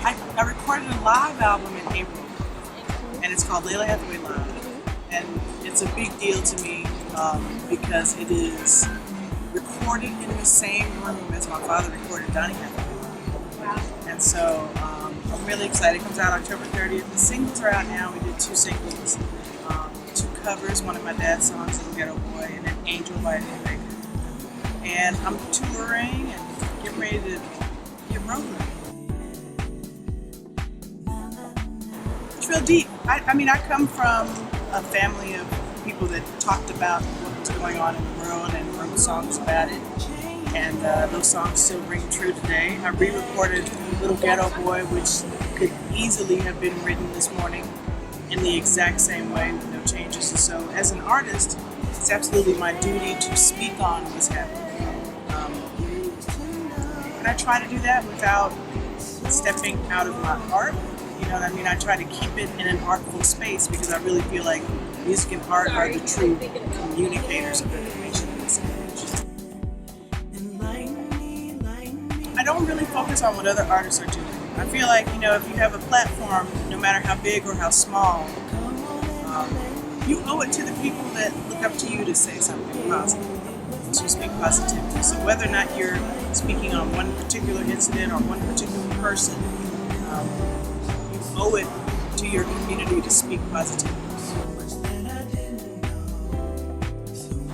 I recorded a live album in April, and it's called Lalah Hathaway Live. And it's a big deal to me because it is recorded in the same room as my father recorded Donny Hathaway. And so I'm really excited. It comes out October 30th. The singles are out now. We did 2 singles, 2 covers, one of my dad's songs, Little Ghetto Boy, and an Angel by Eddie Baker. And I'm touring and getting ready to get rolling. It's real deep. I mean, I come from a family of people that talked about what was going on in the world and wrote songs about it. And those songs still ring true today. I re-recorded Little Ghetto Boy, which could easily have been written this morning in the exact same way with no changes. And so as an artist, it's absolutely my duty to speak on what's happening. And I try to do that without stepping out of my art. You know what I mean? I try to keep it in an artful space because I really feel like music and art are the true communicators of information in this age. I don't really focus on what other artists are doing. I feel like, you know, if you have a platform, no matter how big or how small, you owe it to the people that look up to you to say something positive, to speak positively. So whether or not you're speaking on one particular incident or one particular person, you owe it to your community to speak positively.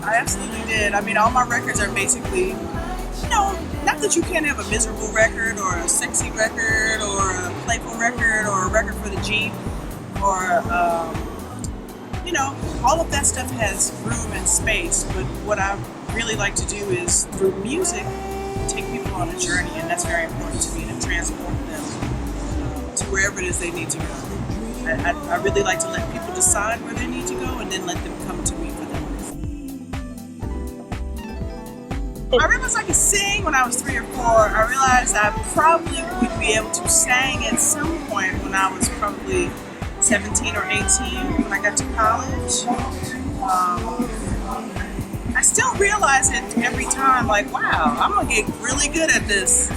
I absolutely did. I mean, all my records are basically, you know, not that you can't have a miserable record or a sexy record or a playful record or a record for the Jeep or, you know, all of that stuff has room and space. But what I really like to do is, through music, take people on a journey, and that's very important to me, to transport them to wherever it is they need to go. I really like to let people decide where they need to go and then let them come to me for them. I realized I could sing when I was 3 or 4. I realized I probably would be able to sing at some point when I was probably 17 or 18 when I got to college. I still realize it every time, like, wow, I'm gonna get really good at this.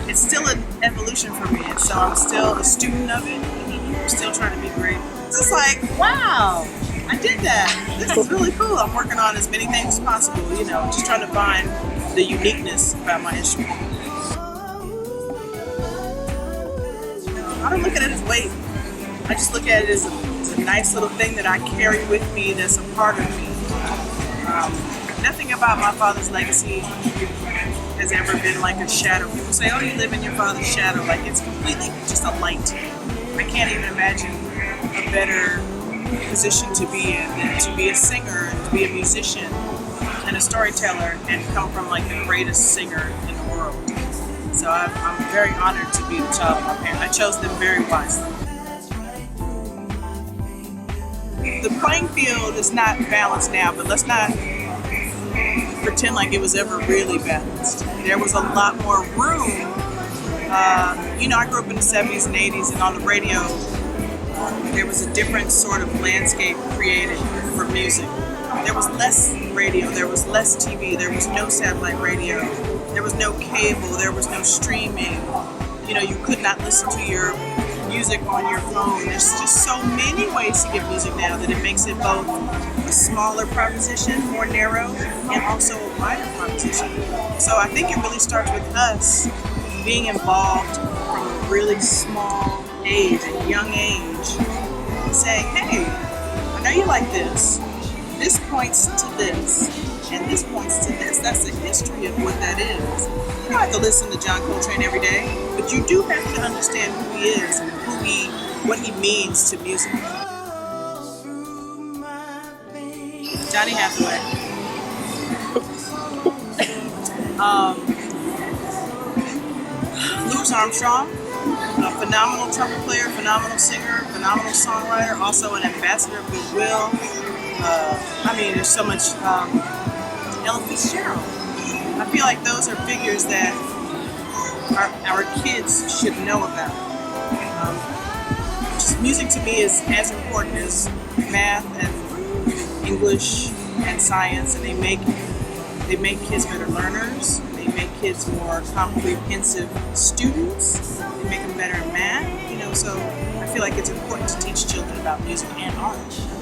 It's still an evolution for me, and so I'm still a student of it. I'm still trying to be great. It's just like, wow, I did that. This is really cool. I'm working on as many things as possible, you know, just trying to find the uniqueness about my instrument. I don't look at it as weight. I just look at it as a nice little thing that I carry with me that's a part of me. Nothing about my father's legacy has ever been like a shadow. People say, oh, you live in your father's shadow. Like, it's completely just a light. I can't even imagine a better position to be in than to be a singer and to be a musician and a storyteller and come from like the greatest singer in the world. So I'm very honored to be the child of my parents. I chose them very wisely. The playing field is not balanced now, but let's not pretend like it was ever really balanced. There was a lot more room. You know, I grew up in the 70s and 80s, and on the radio, there was a different sort of landscape created for music. There was less radio, there was less TV, there was no satellite radio, there was no cable, there was no streaming. You know, you could not listen to your music on your phone. There's just so many ways to get music now that it makes it both a smaller proposition, more narrow, and also a wider proposition. So I think it really starts with us being involved from a really small age, a young age, and saying, hey, I know you like this. This points to this, and this points to this. That's the history of what that is. You don't have to listen to John Coltrane every day, but you do have to understand who he is and what he means to music. Donny Hathaway. Louis Armstrong, a phenomenal trumpet player, phenomenal singer, phenomenal songwriter, also an ambassador of goodwill. I mean, there's so much. Ella Fitzgerald. I feel like those are figures that our kids should know about. Just music to me is as important as math and English and science, and they make kids better learners. They make kids more comprehensive students. They make them better in math. feel like it's important to teach children about music and art.